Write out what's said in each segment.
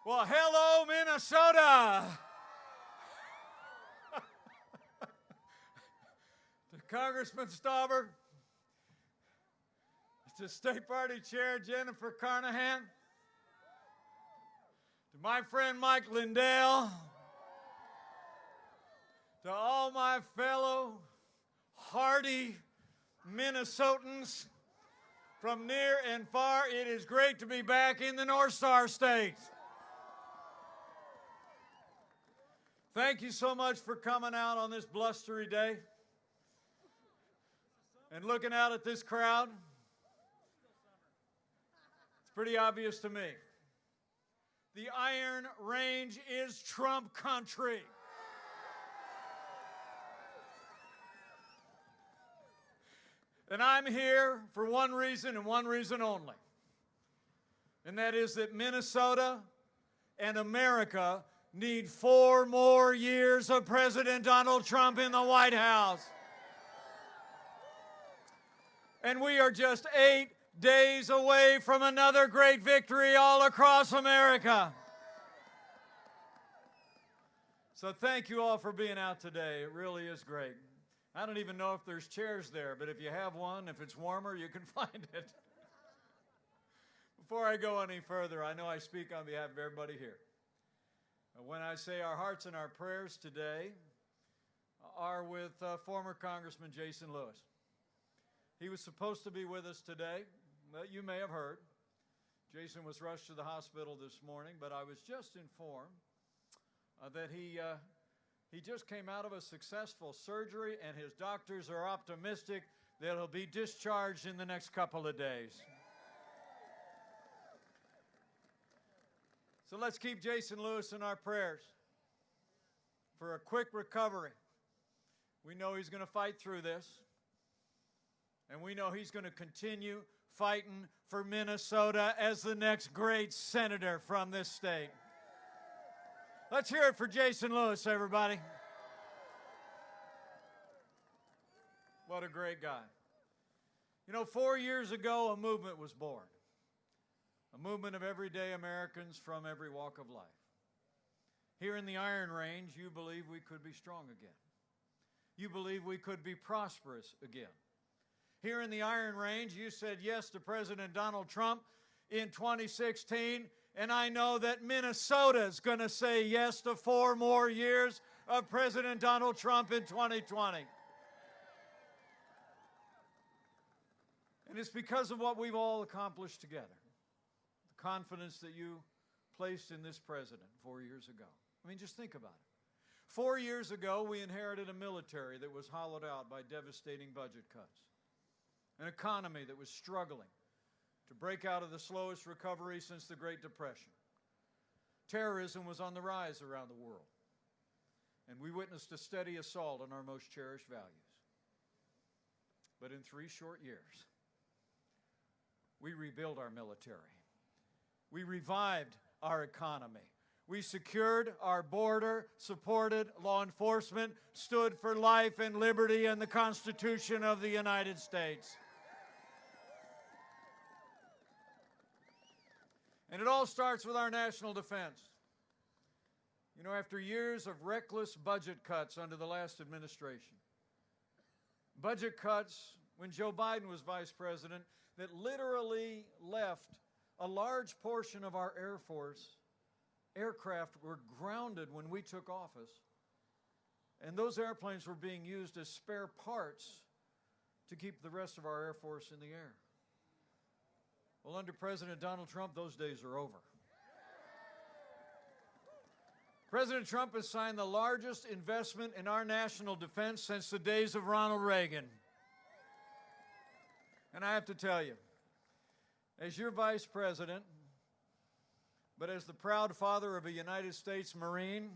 Well, hello, Minnesota. To Congressman Stauber, to State Party Chair Jennifer Carnahan, to my friend Mike Lindell, to all my fellow hardy Minnesotans from near and far, it is great to be back in the North Star States. Thank you so much for coming out on this blustery day and looking out at this crowd. It's pretty obvious to me. The Iron Range is Trump country. And I'm here for one reason and one reason only. And that is that Minnesota and America need 4 more years of President Donald Trump in the White House. And we are just 8 days away from another great victory all across America. So thank you all for being out today. It really is great. I don't even know if there's chairs there, but if you have one, if it's warmer, you can find it. Before I go any further, I know I speak on behalf of everybody here. When I say our hearts and our prayers today are with former Congressman Jason Lewis. He was supposed to be with us today, but you may have heard. Jason was rushed to the hospital this morning, but I was just informed that he just came out of a successful surgery, and his doctors are optimistic that he'll be discharged in the next couple of days. So let's keep Jason Lewis in our prayers for a quick recovery. We know he's going to fight through this, and we know he's going to continue fighting for Minnesota as the next great senator from this state. Let's hear it for Jason Lewis, everybody. What a great guy. You know, 4 years ago, a movement was born. A movement of everyday Americans from every walk of life. Here in the Iron Range, you believe we could be strong again. You believe we could be prosperous again. Here in the Iron Range, you said yes to President Donald Trump in 2016, and I know that Minnesota is going to say yes to 4 more years of President Donald Trump in 2020. And it's because of what we've all accomplished together. The confidence that you placed in this president 4 years ago. I mean, just think about it. 4 years ago, we inherited a military that was hollowed out by devastating budget cuts. An economy that was struggling to break out of the slowest recovery since the Great Depression. Terrorism was on the rise around the world, and we witnessed a steady assault on our most cherished values. But in 3 short years, we rebuilt our military. We revived our economy. We secured our border, supported law enforcement, stood for life and liberty and the Constitution of the United States. And it all starts with our national defense. You know, after years of reckless budget cuts under the last administration, budget cuts when Joe Biden was vice president that literally left a large portion of our Air Force aircraft were grounded when we took office, and those airplanes were being used as spare parts to keep the rest of our Air Force in the air. Well, under President Donald Trump, those days are over. President Trump has signed the largest investment in our national defense since the days of Ronald Reagan. And I have to tell you, as your vice president, but as the proud father of a United States Marine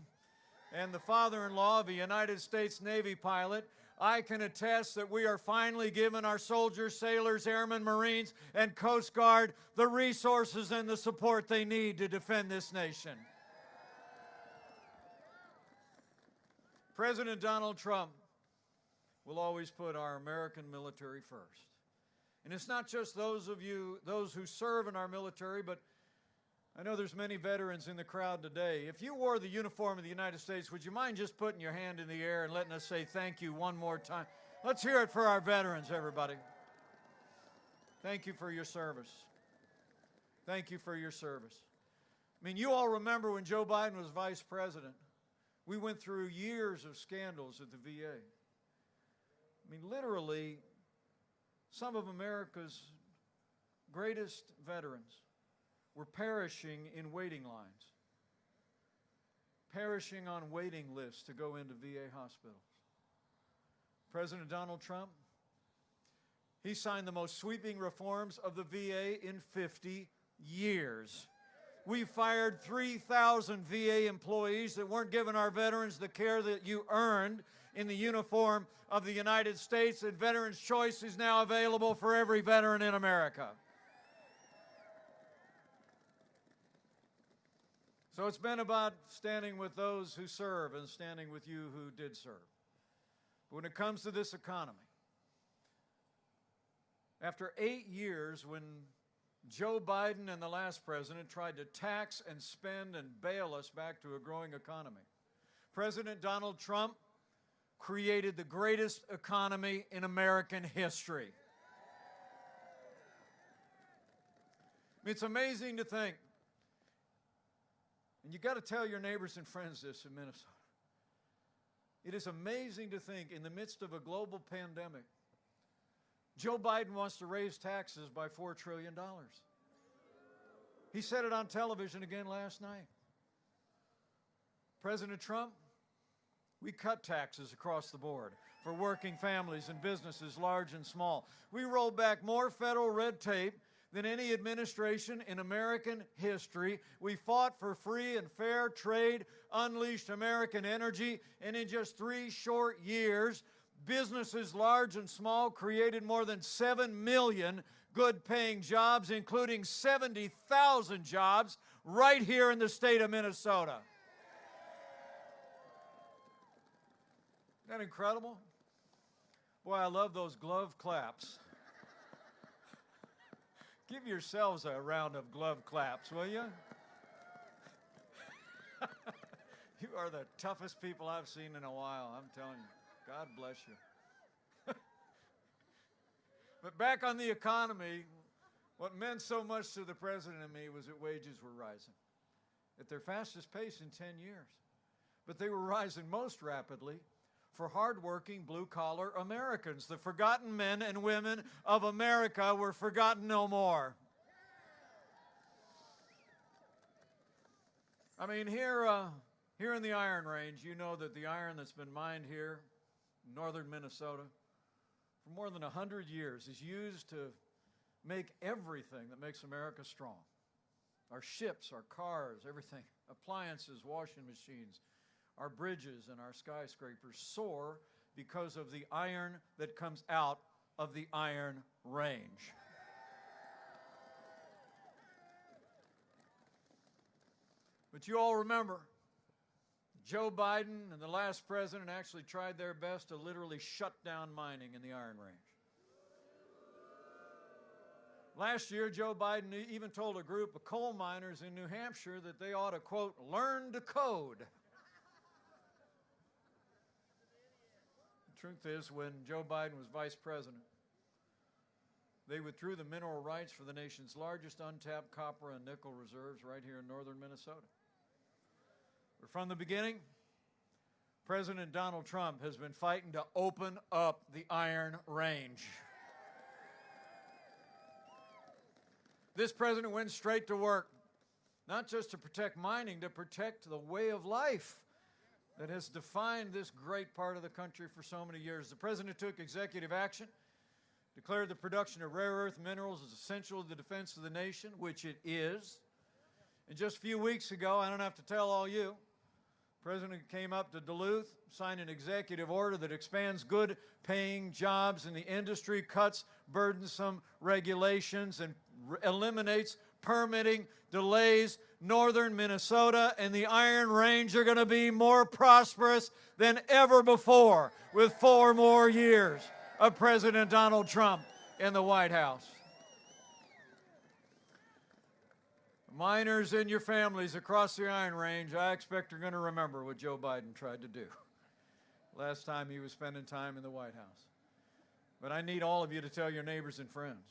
and the father-in-law of a United States Navy pilot, I can attest that we are finally giving our soldiers, sailors, airmen, Marines, and Coast Guard the resources and the support they need to defend this nation. President Donald Trump will always put our American military first. And it's not just those of you, those who serve in our military, but I know there's many veterans in the crowd today. If you wore the uniform of the United States, would you mind just putting your hand in the air and letting us say thank you one more time? Let's hear it for our veterans, everybody. Thank you for your service. Thank you for your service. I mean, you all remember when Joe Biden was vice president, we went through years of scandals at the VA. I mean, literally, some of America's greatest veterans were perishing in waiting lines, perishing on waiting lists to go into VA hospitals. President Donald Trump, he signed the most sweeping reforms of the VA in 50 years. We fired 3,000 VA employees that weren't giving our veterans the care that you earned in the uniform of the United States, and Veterans Choice is now available for every veteran in America. So it's been about standing with those who serve and standing with you who did serve. But when it comes to this economy, after 8 years when Joe Biden and the last president tried to tax and spend and bail us back to a growing economy, President Donald Trump created the greatest economy in American history. It's amazing to think, and you got to tell your neighbors and friends this in Minnesota. It is amazing to think in the midst of a global pandemic, Joe Biden wants to raise taxes by $4 trillion. He said it on television again last night. President Trump, we cut taxes across the board for working families and businesses large and small. We rolled back more federal red tape than any administration in American history. We fought for free and fair trade, unleashed American energy, and in just 3 short years, businesses large and small created more than 7 million good-paying jobs, including 70,000 jobs right here in the state of Minnesota. Isn't that incredible? Boy, I love those glove claps. Give yourselves a round of glove claps, will you? You are the toughest people I've seen in a while, I'm telling you. God bless you. But back on the economy, what meant so much to the president and me was that wages were rising at their fastest pace in 10 years. But they were rising most rapidly for hardworking blue-collar Americans. The forgotten men and women of America were forgotten no more. I mean, here in the Iron Range, you know that the iron that's been mined here in northern Minnesota for more than 100 years is used to make everything that makes America strong. Our ships, our cars, everything, appliances, washing machines, our bridges and our skyscrapers soar because of the iron that comes out of the Iron Range. But you all remember, Joe Biden and the last president actually tried their best to literally shut down mining in the Iron Range. Last year, Joe Biden even told a group of coal miners in New Hampshire that they ought to, quote, learn to code. The truth is, when Joe Biden was vice president, they withdrew the mineral rights for the nation's largest untapped copper and nickel reserves right here in northern Minnesota. But from the beginning, President Donald Trump has been fighting to open up the Iron Range. This president went straight to work, not just to protect mining, to protect the way of life that has defined this great part of the country for so many years. The president took executive action, declared the production of rare earth minerals as essential to the defense of the nation, which it is. And just a few weeks ago, I don't have to tell all you, the president came up to Duluth, signed an executive order that expands good-paying jobs in the industry, cuts burdensome regulations, and eliminates permitting delays. Northern Minnesota and the Iron Range are going to be more prosperous than ever before with 4 more years of President Donald Trump in the White House. Miners and your families across the Iron Range, I expect are going to remember what Joe Biden tried to do last time he was spending time in the White House. But I need all of you to tell your neighbors and friends,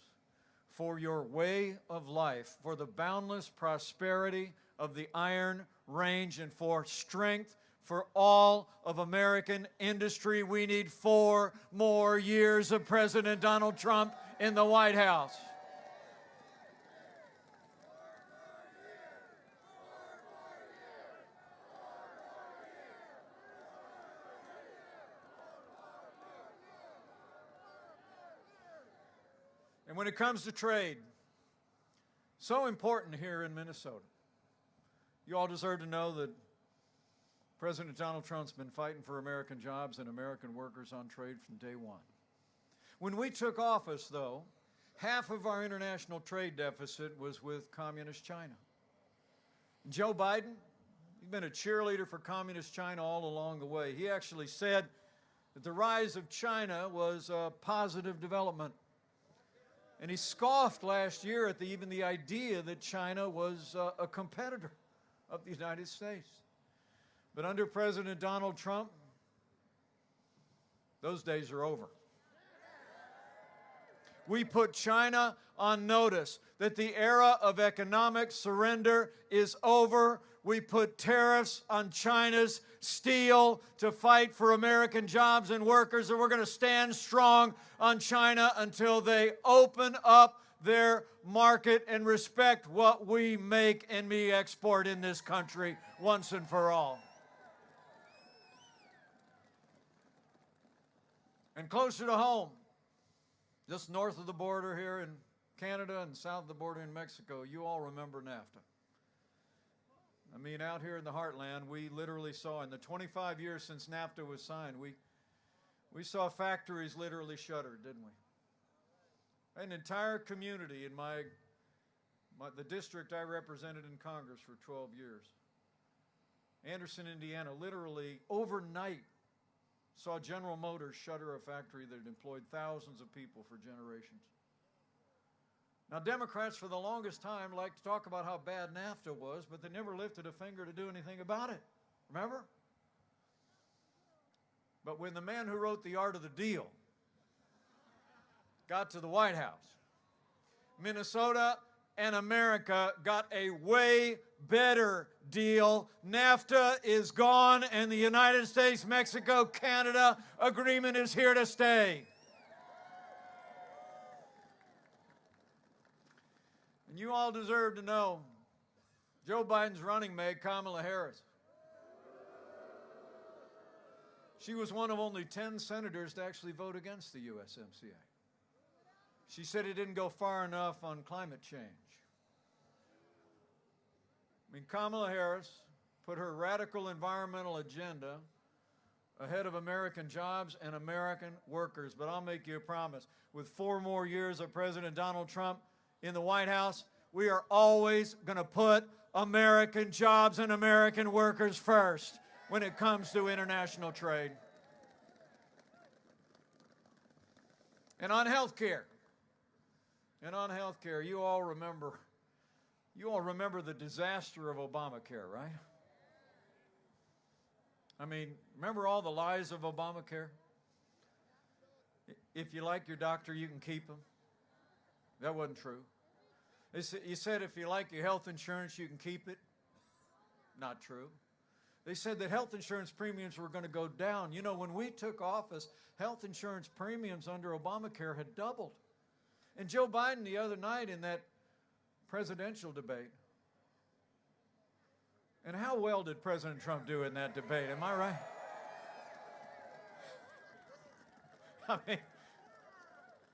for your way of life, for the boundless prosperity of the Iron Range, and for strength for all of American industry, we need 4 more years of President Donald Trump in the White House. And when it comes to trade, so important here in Minnesota. You all deserve to know that President Donald Trump's been fighting for American jobs and American workers on trade from day one. When we took office, though, half of our international trade deficit was with Communist China. Joe Biden, he's been a cheerleader for Communist China all along the way. He actually said that the rise of China was a positive development. And he scoffed last year at even the idea that China was a competitor of the United States. But under President Donald Trump, those days are over. We put China on notice that the era of economic surrender is over. We put tariffs on China's steel to fight for American jobs and workers, and we're going to stand strong on China until they open up their market and respect what we make and we export in this country once and for all. And closer to home, just north of the border here in Canada and south of the border in Mexico, you all remember NAFTA. I mean, out here in the heartland, we literally saw, in the 25 years since NAFTA was signed, we saw factories literally shuttered, didn't we? An entire community in the district I represented in Congress for 12 years, Anderson, Indiana, literally overnight saw General Motors shutter a factory that had employed thousands of people for generations. Now, Democrats for the longest time liked to talk about how bad NAFTA was, but they never lifted a finger to do anything about it. Remember? But when the man who wrote The Art of the Deal got to the White House, Minnesota and America got a way better deal. NAFTA is gone, and the United States-Mexico-Canada agreement is here to stay. And you all deserve to know Joe Biden's running mate, Kamala Harris. She was one of only 10 senators to actually vote against the USMCA. She said it didn't go far enough on climate change. I mean, Kamala Harris put her radical environmental agenda ahead of American jobs and American workers. But I'll make you a promise. With 4 more years of President Donald Trump in the White House, we are always going to put American jobs and American workers first when it comes to international trade. And on health care, you all remember the disaster of Obamacare, right? I mean, remember all the lies of Obamacare? If you like your doctor, you can keep him. That wasn't true. You said if you like your health insurance, you can keep it. Not true. They said that health insurance premiums were going to go down. You know, when we took office, health insurance premiums under Obamacare had doubled. And Joe Biden the other night in that presidential debate, and how well did President Trump do in that debate? Am I right? I mean,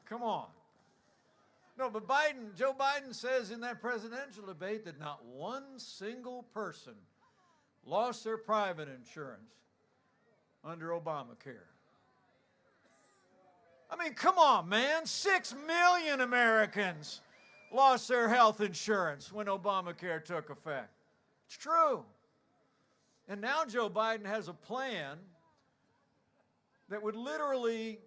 come on. No, but Joe Biden says in that presidential debate that not one single person lost their private insurance under Obamacare. I mean, come on, man. 6 million Americans lost their health insurance when Obamacare took effect. It's true. And now Joe Biden has a plan that would literally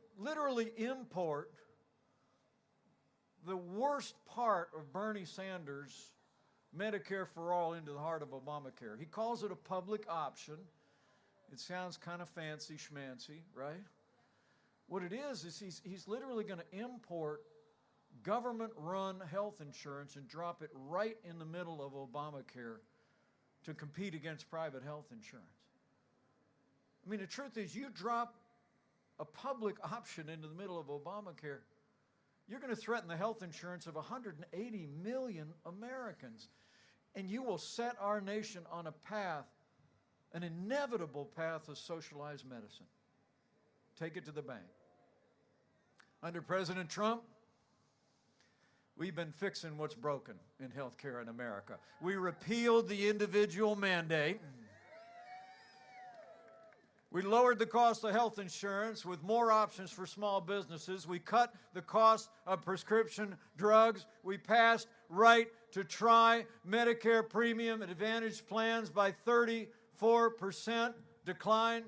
the worst part of Bernie Sanders' Medicare for all into the heart of Obamacare. He calls it a public option. It sounds kind of fancy schmancy, right? What it is he's literally going to import government-run health insurance and drop it right in the middle of Obamacare to compete against private health insurance. I mean, the truth is, you drop a public option into the middle of Obamacare, you're going to threaten the health insurance of 180 million Americans. And you will set our nation on a path, an inevitable path of socialized medicine. Take it to the bank. Under President Trump, we've been fixing what's broken in health care in America. We repealed the individual mandate. We lowered the cost of health insurance with more options for small businesses. We cut the cost of prescription drugs. We passed right to try Medicare premium and Advantage plans by 34% decline.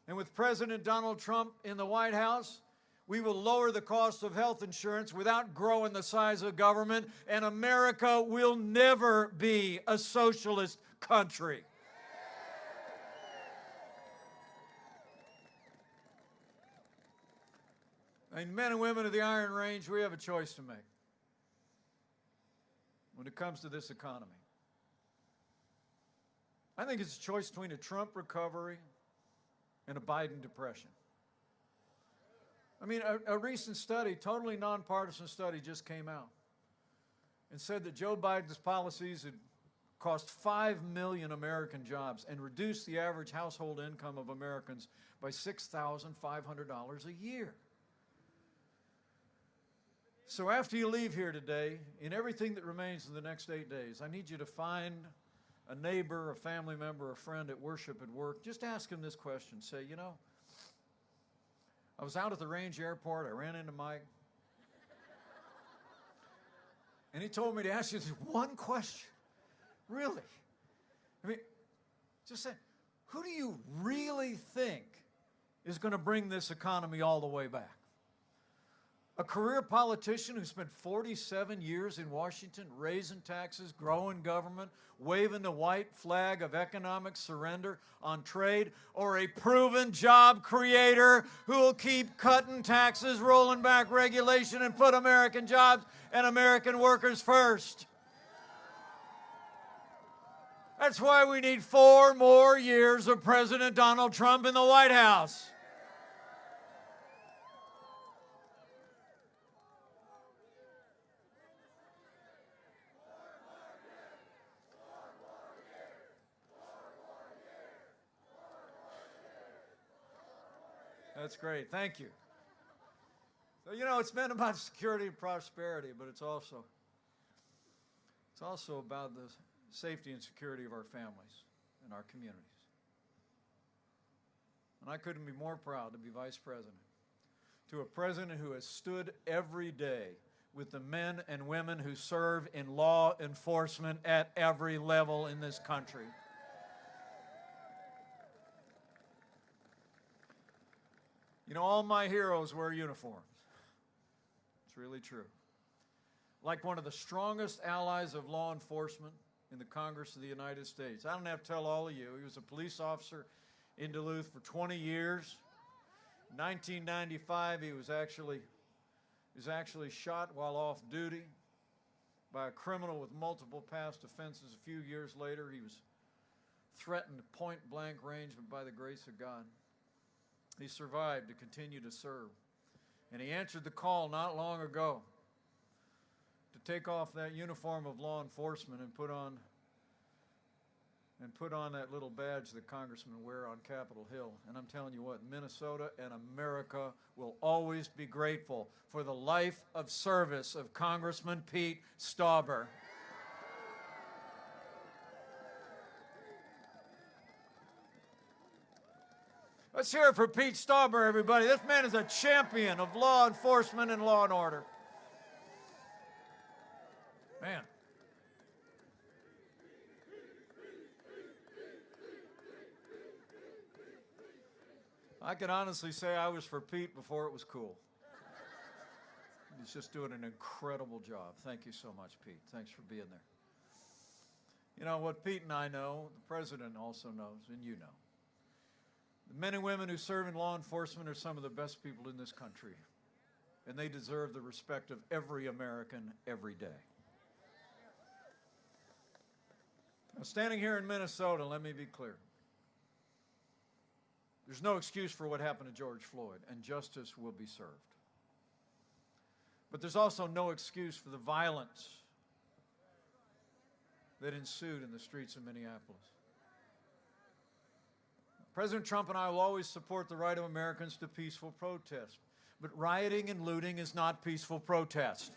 And with President Donald Trump in the White House, we will lower the cost of health insurance without growing the size of government, and America will never be a socialist country. I mean, men and women of the Iron Range, we have a choice to make when it comes to this economy. I think it's a choice between a Trump recovery and a Biden depression. I mean, a recent study, totally nonpartisan study, just came out and said that Joe Biden's policies had cost 5 million American jobs and reduced the average household income of Americans by $6,500 a year. So after you leave here today, in everything that remains in the next 8 days, I need you to find a neighbor, a family member, a friend at worship, at work. Just ask him this question. Say, you know, I was out at the range airport. I ran into Mike. And he told me to ask you this one question. Really? I mean, just say, who do you really think is going to bring this economy all the way back? A career politician who spent 47 years in Washington raising taxes, growing government, waving the white flag of economic surrender on trade, or a proven job creator who will keep cutting taxes, rolling back regulation, and put American jobs and American workers first? That's why we need 4 more years of President Donald Trump in the White House. That's great. Thank you. So, you know, it's been about security and prosperity, but it's also about the safety and security of our families and our communities. And I couldn't be more proud to be vice president to a president who has stood every day with the men and women who serve in law enforcement at every level in this country. You know, all my heroes wear uniforms. It's really true. Like one of the strongest allies of law enforcement in the Congress of the United States. I don't have to tell all of you, he was a police officer in Duluth for 20 years. In 1995, he was actually shot while off duty by a criminal with multiple past offenses. A few years later, he was threatened point-blank range, but by the grace of God, he survived to continue to serve. And he answered the call not long ago to take off that uniform of law enforcement and put on that little badge that congressmen wear on Capitol Hill. And I'm telling you what, Minnesota and America will always be grateful for the life of service of Congressman Pete Stauber. Let's hear it for Pete Stauber, everybody. This man is a champion of law enforcement and law and order. Man. I can honestly say I was for Pete before it was cool. He's just doing an incredible job. Thank you so much, Pete. Thanks for being there. You know, what Pete and I know, the President also knows, and you know. The men and women who serve in law enforcement are some of the best people in this country, and they deserve the respect of every American every day. Now, standing here in Minnesota, let me be clear. There's no excuse for what happened to George Floyd, and justice will be served. But there's also no excuse for the violence that ensued in the streets of Minneapolis. President Trump and I will always support the right of Americans to peaceful protest. But rioting and looting is not peaceful protest.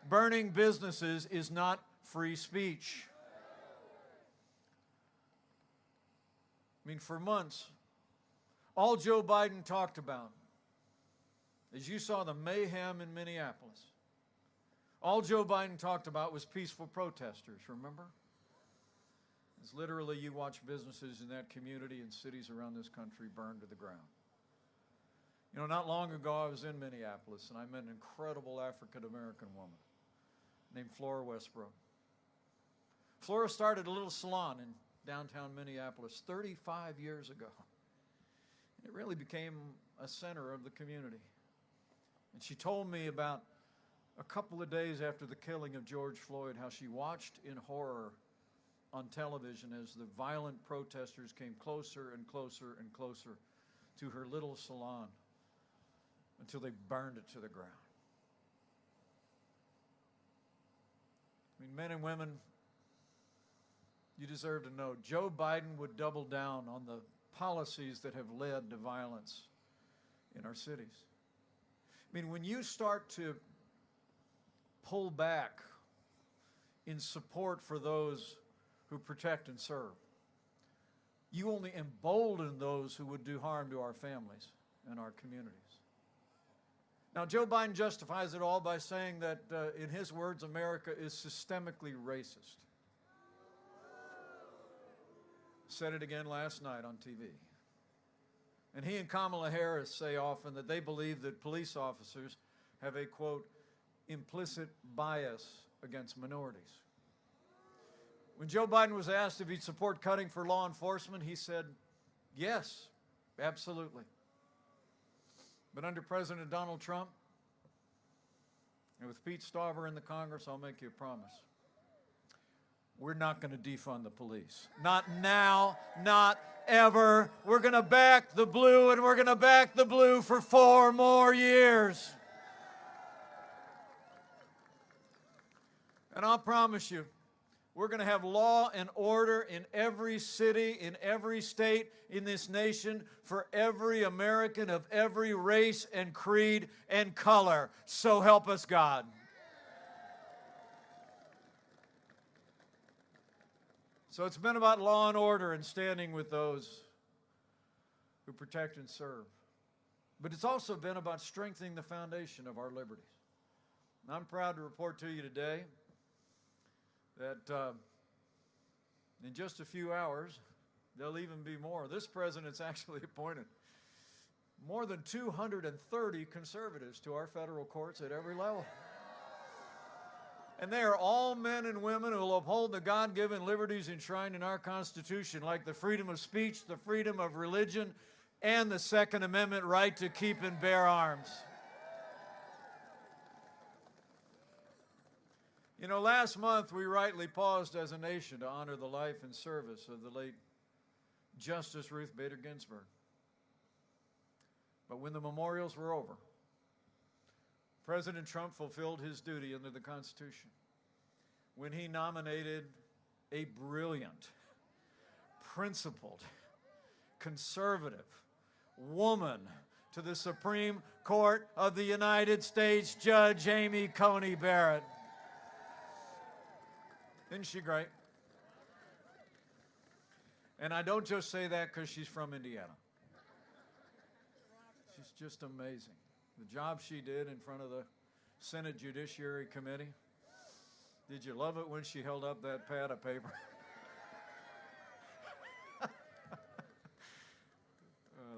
Burning businesses is not free speech. I mean, for months, all Joe Biden talked about, as you saw the mayhem in Minneapolis, all Joe Biden talked about was peaceful protesters, remember? It's literally you watch businesses in that community and cities around this country burn to the ground. You know, not long ago I was in Minneapolis and I met an incredible African-American woman named Flora Westbrook. Flora started a little salon in downtown Minneapolis 35 years ago. It really became a center of the community. And she told me about a couple of days after the killing of George Floyd, how she watched in horror on television as the violent protesters came closer and closer and closer to her little salon until they burned it to the ground. I mean, men and women, you deserve to know, Joe Biden would double down on the policies that have led to violence in our cities. I mean, when you start to pull back in support for those who protect and serve, you only embolden those who would do harm to our families and our communities. Now, Joe Biden justifies it all by saying that, in his words, America is systemically racist. Said it again last night on TV. And he and Kamala Harris say often that they believe that police officers have a, quote, implicit bias against minorities. When Joe Biden was asked if he'd support cutting for law enforcement, he said, yes, absolutely. But under President Donald Trump, and with Pete Stauber in the Congress, I'll make you a promise. We're not going to defund the police. Not now, not ever. We're going to back the blue, and we're going to back the blue for 4 more years. And I'll promise you, we're going to have law and order in every city, in every state in this nation, for every American of every race and creed and color. So help us God. So it's been about law and order and standing with those who protect and serve. But it's also been about strengthening the foundation of our liberties. And I'm proud to report to you today that in just a few hours, there'll even be more. This president's actually appointed more than 230 conservatives to our federal courts at every level. And they are all men and women who will uphold the God-given liberties enshrined in our Constitution, like the freedom of speech, the freedom of religion, and the Second Amendment right to keep and bear arms. You know, last month we rightly paused as a nation to honor the life and service of the late Justice Ruth Bader Ginsburg. But when the memorials were over, President Trump fulfilled his duty under the Constitution when he nominated a brilliant, principled, conservative woman to the Supreme Court of the United States, Judge Amy Coney Barrett. Isn't she great? And I don't just say that because she's from Indiana. She's just amazing. The job she did in front of the Senate Judiciary Committee. Did you love it when she held up that pad of paper? Oh,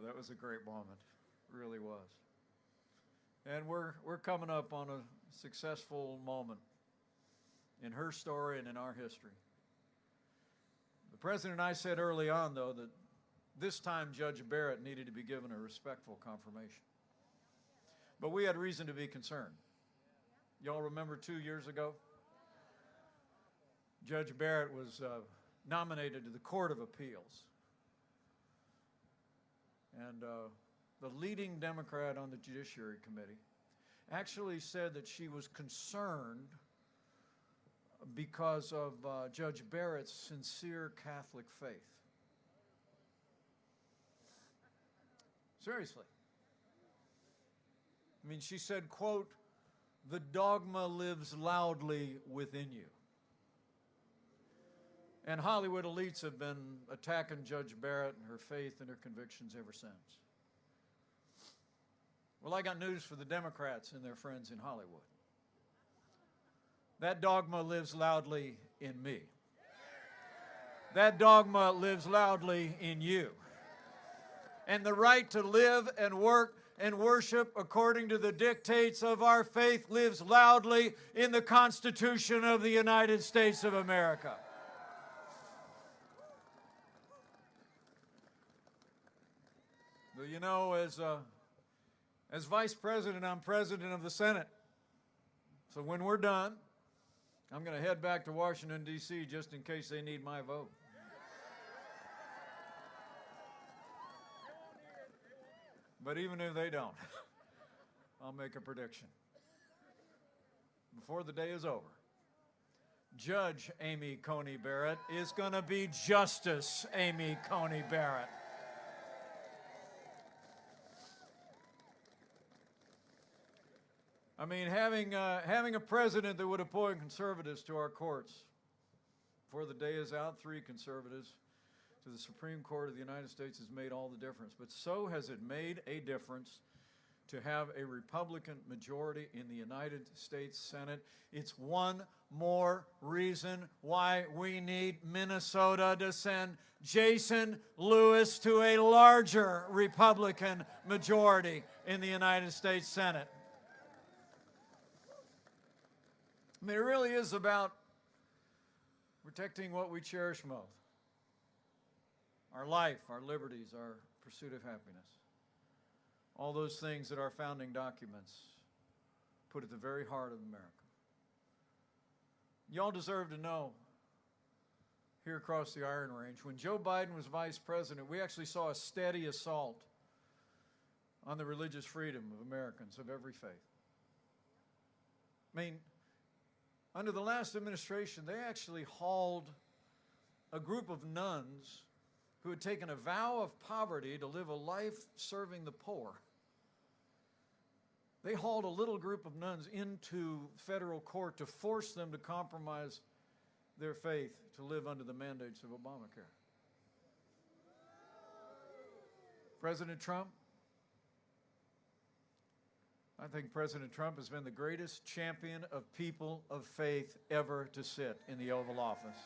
that was a great moment. It really was. And we're coming up on a successful moment in her story and in our history. The President and I said early on, though, that this time Judge Barrett needed to be given a respectful confirmation. But we had reason to be concerned. Y'all remember 2 years ago? Judge Barrett was nominated to the Court of Appeals. And the leading Democrat on the Judiciary Committee actually said that she was concerned because of Judge Barrett's sincere Catholic faith. Seriously. I mean, she said, quote, "The dogma lives loudly within you." And Hollywood elites have been attacking Judge Barrett and her faith and her convictions ever since. Well, I got news for the Democrats and their friends in Hollywood. That dogma lives loudly in me. That dogma lives loudly in you. And the right to live and work and worship according to the dictates of our faith lives loudly in the Constitution of the United States of America. But you know, as Vice President, I'm President of the Senate. So when we're done, I'm going to head back to Washington, D.C. just in case they need my vote. But even if they don't, I'll make a prediction. Before the day is over, Judge Amy Coney Barrett is going to be Justice Amy Coney Barrett. I mean, having a president that would appoint conservatives to our courts. Before the day is out, 3 conservatives to the Supreme Court of the United States has made all the difference. But so has it made a difference to have a Republican majority in the United States Senate. It's one more reason why we need Minnesota to send Jason Lewis to a larger Republican majority in the United States Senate. I mean, it really is about protecting what we cherish most. Our life, our liberties, our pursuit of happiness. All those things that our founding documents put at the very heart of America. Y'all deserve to know, here across the Iron Range, when Joe Biden was vice president, we actually saw a steady assault on the religious freedom of Americans of every faith. I mean, under the last administration, they actually hauled a group of nuns who had taken a vow of poverty to live a life serving the poor. They hauled a little group of nuns into federal court to force them to compromise their faith to live under the mandates of Obamacare. President Trump, I think President Trump has been the greatest champion of people of faith ever to sit in the Oval Office.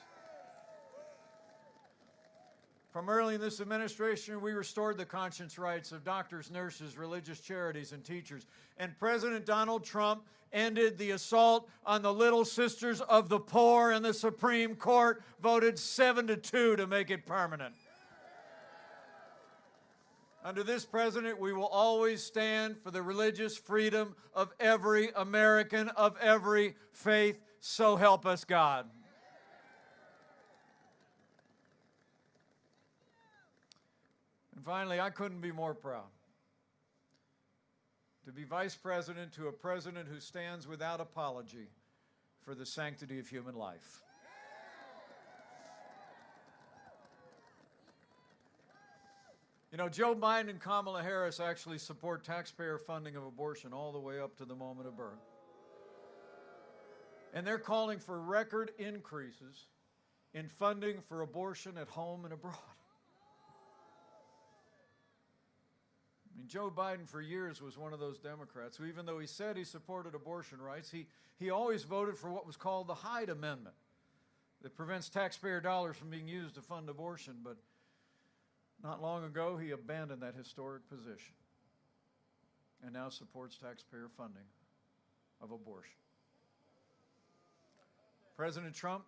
From early in this administration, we restored the conscience rights of doctors, nurses, religious charities, and teachers. And President Donald Trump ended the assault on the Little Sisters of the Poor, and the Supreme Court voted 7-2 to make it permanent. Under this president, we will always stand for the religious freedom of every American of every faith. So help us God. And finally, I couldn't be more proud to be vice president to a president who stands without apology for the sanctity of human life. You know, Joe Biden and Kamala Harris actually support taxpayer funding of abortion all the way up to the moment of birth. And they're calling for record increases in funding for abortion at home and abroad. I mean, Joe Biden for years was one of those Democrats who, even though he said he supported abortion rights, he always voted for what was called the Hyde Amendment that prevents taxpayer dollars from being used to fund abortion. But not long ago, he abandoned that historic position and now supports taxpayer funding of abortion. President Trump,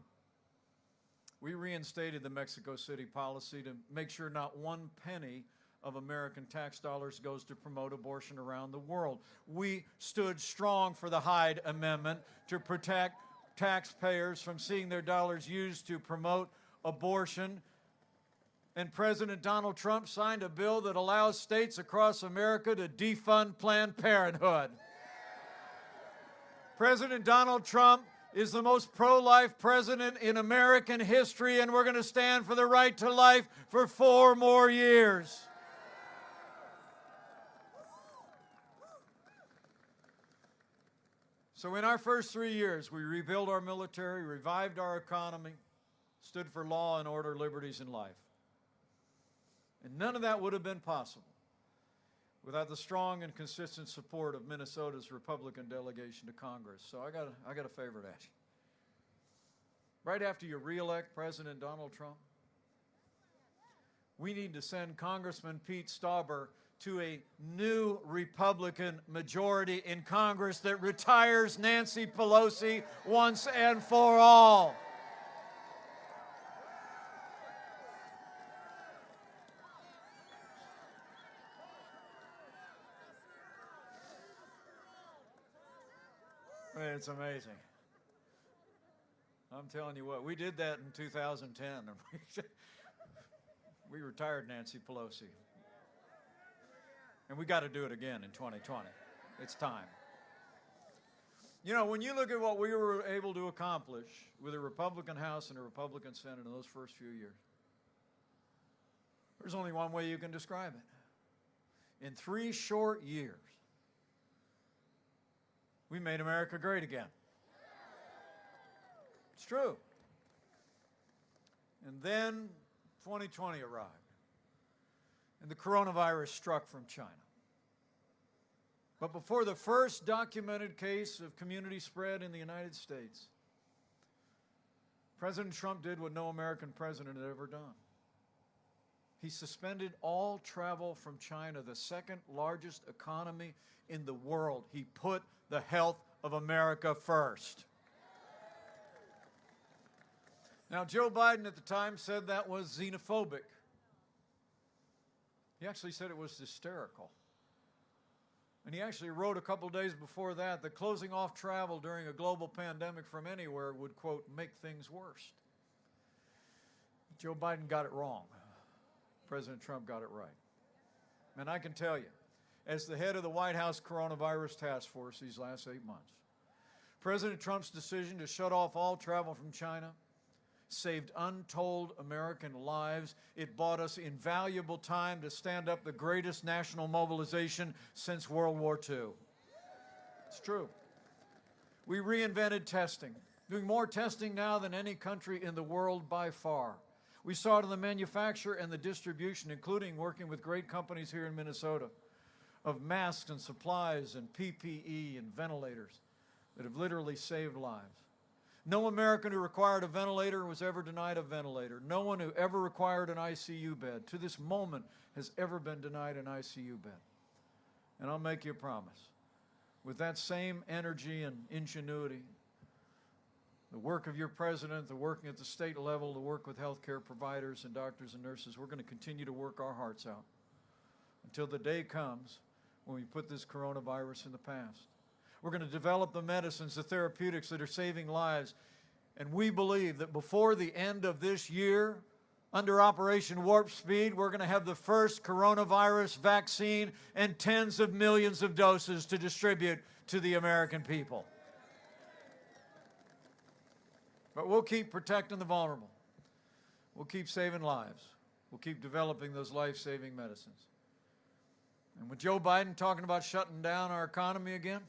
we reinstated the Mexico City policy to make sure not one penny of American tax dollars goes to promote abortion around the world. We stood strong for the Hyde Amendment to protect taxpayers from seeing their dollars used to promote abortion. And President Donald Trump signed a bill that allows states across America to defund Planned Parenthood. President Donald Trump is the most pro-life president in American history, and we're going to stand for the right to life for 4 more years. So in our first 3 years, we rebuilt our military, revived our economy, stood for law and order, liberties, and life. And none of that would have been possible without the strong and consistent support of Minnesota's Republican delegation to Congress. So I got a favor to ask you. Right after you re-elect President Donald Trump, we need to send Congressman Pete Stauber to a new Republican majority in Congress that retires Nancy Pelosi once and for all. It's amazing. I'm telling you what, we did that in 2010. We retired Nancy Pelosi. And we got to do it again in 2020. It's time. You know, when you look at what we were able to accomplish with a Republican House and a Republican Senate in those first few years, there's only one way you can describe it. In 3 short years, we made America great again. It's true. And then 2020 arrived, and the coronavirus struck from China. But before the first documented case of community spread in the United States, President Trump did what no American president had ever done. He suspended all travel from China, the second largest economy in the world. He put the health of America first. Now, Joe Biden at the time said that was xenophobic. He actually said it was hysterical. And he actually wrote a couple days before that closing off travel during a global pandemic from anywhere would, quote, make things worse. Joe Biden got it wrong. President Trump got it right. And I can tell you, as the head of the White House Coronavirus Task Force these last 8 months, President Trump's decision to shut off all travel from China saved untold American lives. It bought us invaluable time to stand up the greatest national mobilization since World War II. It's true. We reinvented testing, doing more testing now than any country in the world by far. We saw it in the manufacture and the distribution, including working with great companies here in Minnesota, of masks and supplies and PPE and ventilators that have literally saved lives. No American who required a ventilator was ever denied a ventilator. No one who ever required an ICU bed to this moment has ever been denied an ICU bed. And I'll make you a promise. With that same energy and ingenuity, the work of your president, the working at the state level, the work with healthcare providers and doctors and nurses, we're going to continue to work our hearts out until the day comes when we put this coronavirus in the past. We're going to develop the medicines, the therapeutics that are saving lives. And we believe that before the end of this year, under Operation Warp Speed, we're going to have the first coronavirus vaccine and tens of millions of doses to distribute to the American people. But we'll keep protecting the vulnerable. We'll keep saving lives. We'll keep developing those life-saving medicines. And with Joe Biden talking about shutting down our economy again,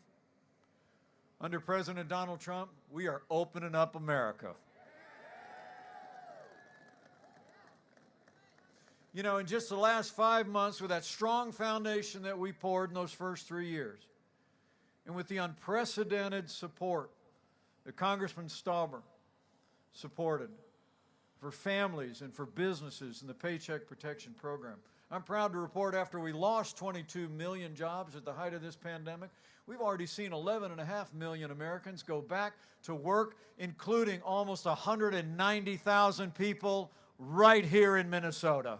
under President Donald Trump, we are opening up America. You know, in just the last 5 months, with that strong foundation that we poured in those first 3 years, and with the unprecedented support that Congressman Stauber supported for families and for businesses and the Paycheck Protection Program. I'm proud to report after we lost 22 million jobs at the height of this pandemic, we've already seen 11.5 million Americans go back to work, including almost 190,000 people right here in Minnesota.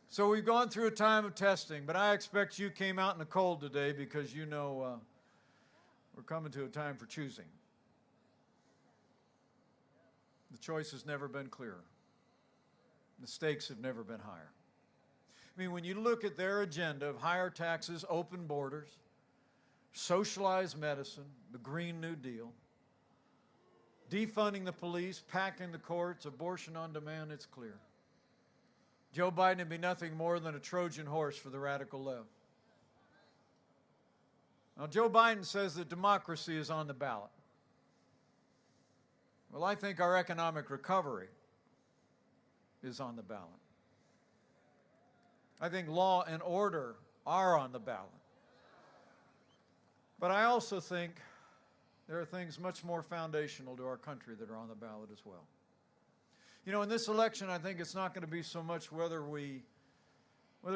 So we've gone through a time of testing, but I expect you came out in the cold today because you know we're coming to a time for choosing. The choice has never been clearer. The stakes have never been higher. I mean, when you look at their agenda of higher taxes, open borders, socialized medicine, the Green New Deal, defunding the police, packing the courts, abortion on demand, it's clear. Joe Biden would be nothing more than a Trojan horse for the radical left. Now, Joe Biden says that democracy is on the ballot. Well, I think our economic recovery is on the ballot. I think law and order are on the ballot. But I also think there are things much more foundational to our country that are on the ballot as well. You know, in this election, I think it's not going to be so much whether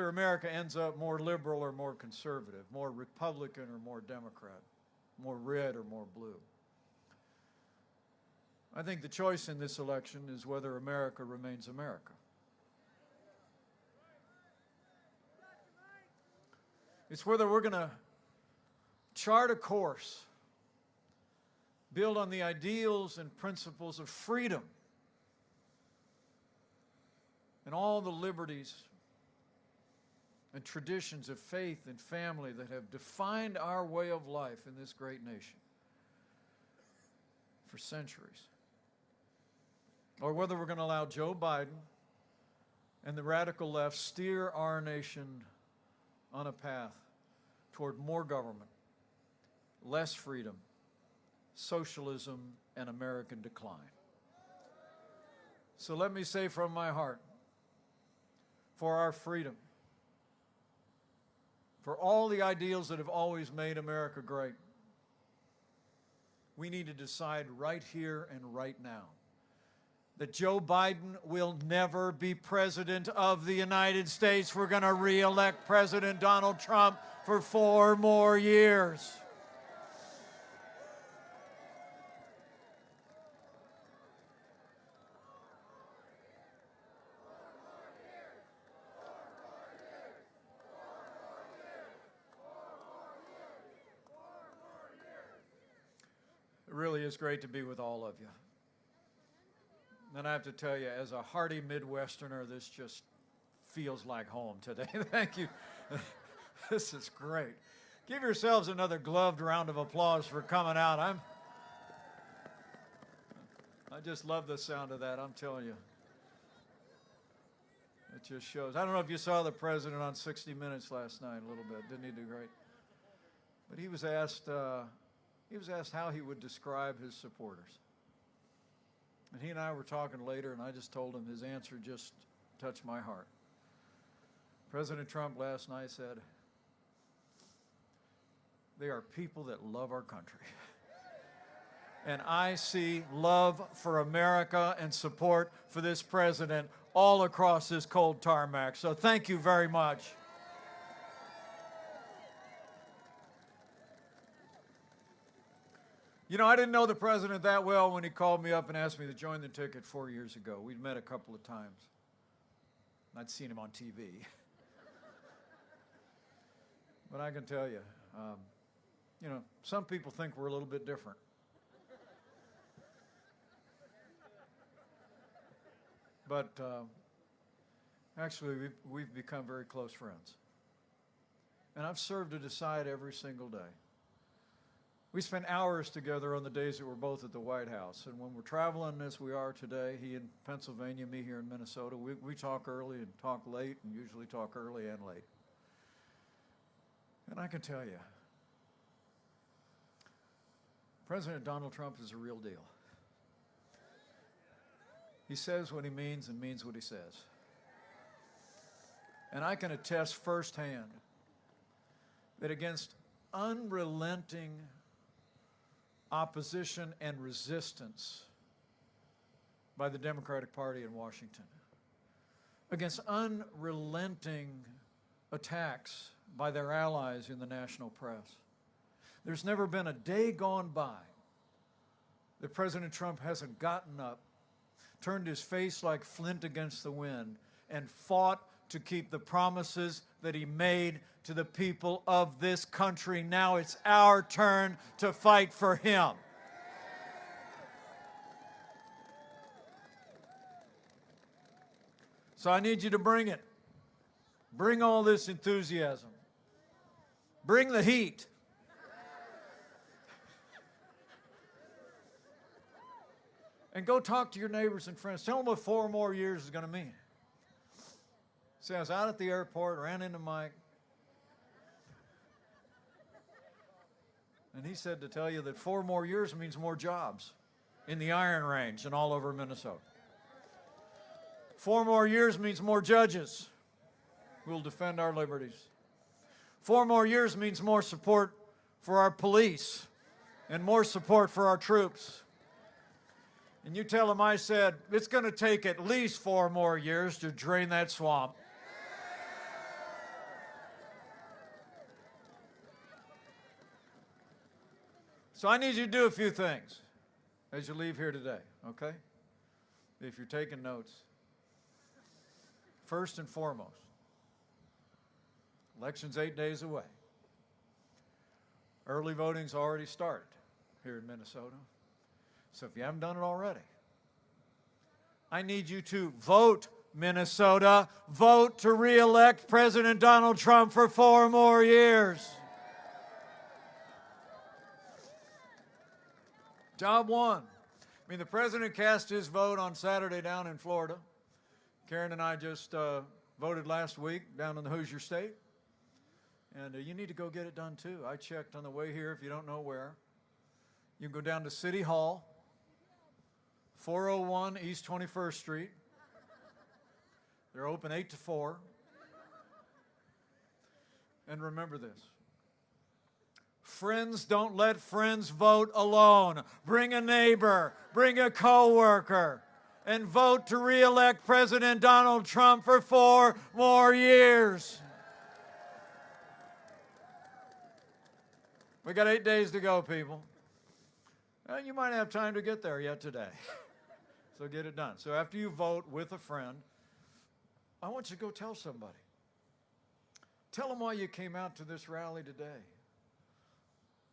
America ends up more liberal or more conservative, more Republican or more Democrat, more red or more blue. I think the choice in this election is whether America remains America. It's whether we're going to chart a course, build on the ideals and principles of freedom and all the liberties and traditions of faith and family that have defined our way of life in this great nation for centuries. Or whether we're going to allow Joe Biden and the radical left steer our nation on a path toward more government, less freedom, socialism, and American decline. So let me say from my heart, for our freedom, for all the ideals that have always made America great, we need to decide right here and right now that Joe Biden will never be president of the United States. We're going to re-elect President Donald Trump for 4 more years. It really is great to be with all of you. And I have to tell you, as a hearty Midwesterner, this just feels like home today. Thank you. This is great. Give yourselves another gloved round of applause for coming out. I just love the sound of that, I'm telling you. It just shows. I don't know if you saw the president on 60 Minutes last night a little bit. Didn't he do great? But he was asked how he would describe his supporters. And he and I were talking later, and I just told him his answer just touched my heart. President Trump last night said, "They are people that love our country." And I see love for America and support for this president all across this cold tarmac. So thank you very much. You know, I didn't know the president that well when he called me up and asked me to join the ticket 4 years ago. We'd met a couple of times. I'd seen him on TV. But I can tell you, some people think we're a little bit different. But actually, we've become very close friends. And I've served at his side every single day. We spent hours together on the days that we're both at the White House. And when we're traveling as we are today, he in Pennsylvania, me here in Minnesota, we talk early and talk late, and usually talk early and late. And I can tell you, President Donald Trump is a real deal. He says what he means and means what he says. And I can attest firsthand that against unrelenting opposition and resistance by the Democratic Party in Washington, against unrelenting attacks by their allies in the national press. There's never been a day gone by that President Trump hasn't gotten up, turned his face like flint against the wind, and fought to keep the promises that he made to the people of this country. Now it's our turn to fight for him. So I need you to bring it. Bring all this enthusiasm. Bring the heat. And go talk to your neighbors and friends. Tell them what 4 more years is going to mean. See, I was out at the airport, ran into Mike. And he said to tell you that 4 more years means more jobs in the Iron Range and all over Minnesota. 4 more years means more judges who will defend our liberties. 4 more years means more support for our police and more support for our troops. And you tell them I said, it's going to take at least 4 more years to drain that swamp. So I need you to do a few things as you leave here today, okay? If you're taking notes. First and foremost, election's 8 days away. Early voting's already started here in Minnesota. So if you haven't done it already, I need you to vote, Minnesota. Vote to re-elect President Donald Trump for 4 more years. Job one. I mean, the president cast his vote on Saturday down in Florida. Karen and I just voted last week down in the Hoosier State. And you need to go get it done too. I checked on the way here if you don't know where. You can go down to City Hall, 401 East 21st Street. They're open 8 to 4. And remember this. Friends don't let friends vote alone. Bring a neighbor, bring a coworker, and vote to re-elect President Donald Trump for 4 more years. We got 8 days to go, people. Well, you might have time to get there yet today. So get it done. So after you vote with a friend, I want you to go tell somebody. Tell them why you came out to this rally today.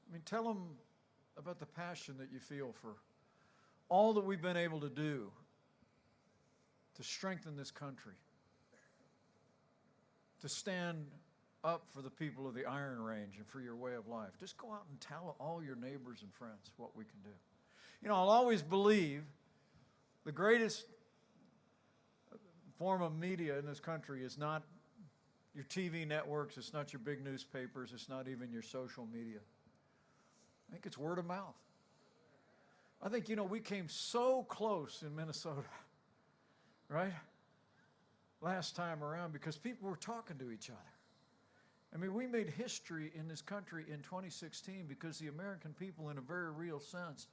I mean, tell them about the passion that you feel for all that we've been able to do to strengthen this country, to stand up for the people of the Iron Range and for your way of life. Just go out and tell all your neighbors and friends what we can do. You know, I'll always believe the greatest form of media in this country is not your TV networks, it's not your big newspapers, it's not even your social media. I think it's word of mouth. I think, you know, we came so close in Minnesota, right? Last time around because people were talking to each other. I mean, we made history in this country in 2016 because the American people, in a very real sense,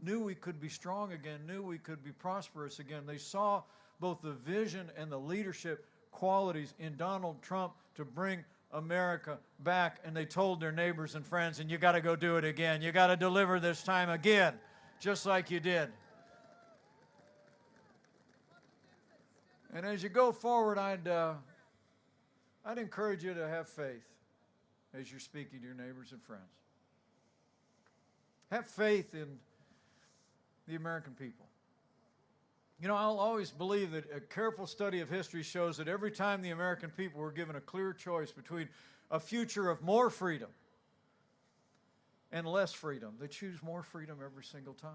knew we could be strong again, knew we could be prosperous again. They saw both the vision and the leadership qualities in Donald Trump to bring America back, and they told their neighbors and friends, and you got to go do it again. You got to deliver this time again, just like you did. And as you go forward, I'd encourage you to have faith as you're speaking to your neighbors and friends. Have faith in the American people. You know, I'll always believe that a careful study of history shows that every time the American people were given a clear choice between a future of more freedom and less freedom, they choose more freedom every single time.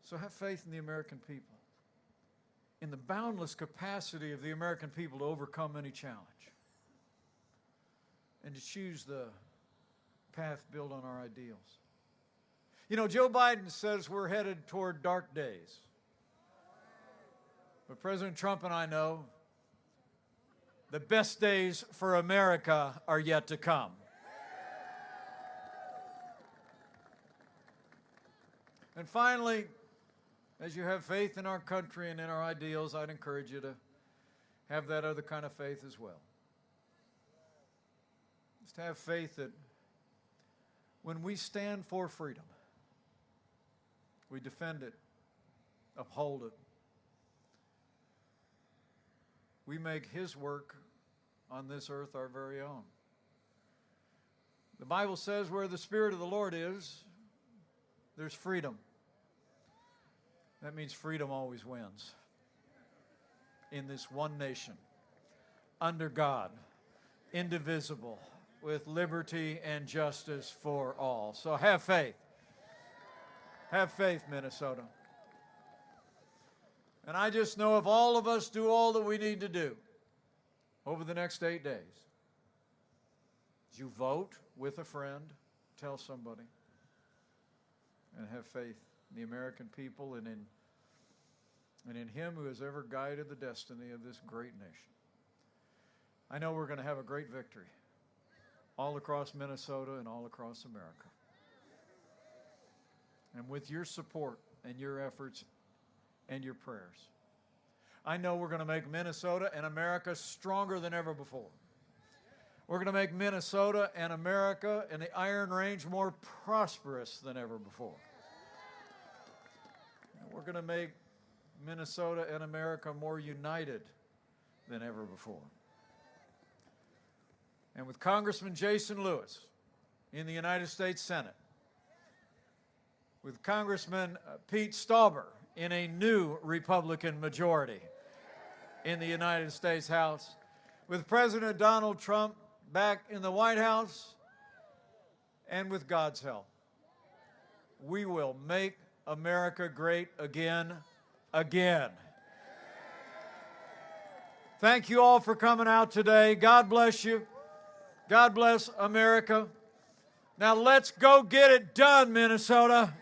So have faith in the American people, in the boundless capacity of the American people to overcome any challenge, and to choose the path built on our ideals. You know, Joe Biden says we're headed toward dark days. But President Trump and I know the best days for America are yet to come. And finally, as you have faith in our country and in our ideals, I'd encourage you to have that other kind of faith as well. Just have faith that when we stand for freedom, we defend it, uphold it. We make His work on this earth our very own. The Bible says where the Spirit of the Lord is, there's freedom. That means freedom always wins. In this one nation, under God, indivisible, with liberty and justice for all. So have faith. Have faith, Minnesota. And I just know if all of us do all that we need to do over the next 8 days, as you vote with a friend, tell somebody, and have faith in the American people and in Him who has ever guided the destiny of this great nation. I know we're going to have a great victory all across Minnesota and all across America. And with your support and your efforts and your prayers, I know we're going to make Minnesota and America stronger than ever before. We're going to make Minnesota and America and the Iron Range more prosperous than ever before. And we're going to make Minnesota and America more united than ever before. And with Congressman Jason Lewis in the United States Senate, with Congressman Pete Stauber in a new Republican majority in the United States House, with President Donald Trump back in the White House, and with God's help, we will make America great again. Thank you all for coming out today. God bless you. God bless America. Now let's go get it done, Minnesota.